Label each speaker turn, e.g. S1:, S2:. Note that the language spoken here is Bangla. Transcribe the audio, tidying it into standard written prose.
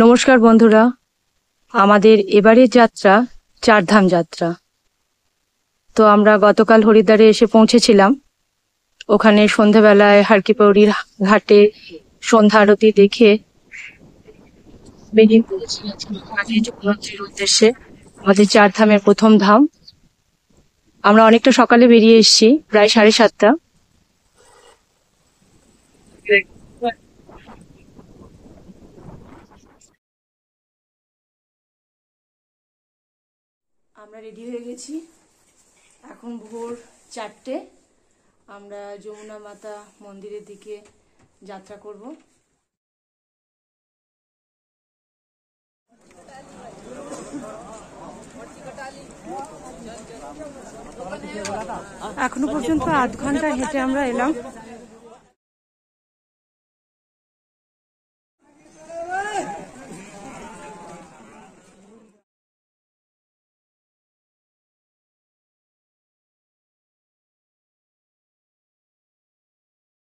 S1: নমস্কার বন্ধুরা, আমাদের এবারের যাত্রা চারধাম যাত্রা। তো আমরা গতকাল হরিদ্বারে এসে পৌঁছেছিলাম। ওখানে সন্ধেবেলায় হারকিপৌরির ঘাটে সন্ধ্যা আরতি দেখে বেরিয়ে পড়েছিলাম যমুনোত্রীর উদ্দেশ্যে, আমাদের চারধামের প্রথম ধাম। আমরা অনেকটা সকালে বেরিয়ে এসেছি, প্রায় 7:30। আমরা রেডি হয়ে গেছি, এখন ভোর 4টে। আমরা যমুনা মাতা মন্দিরের দিকে যাত্রা করব। এখনো পর্যন্ত 8 ঘন্টা হেঁটে আমরা এলাম।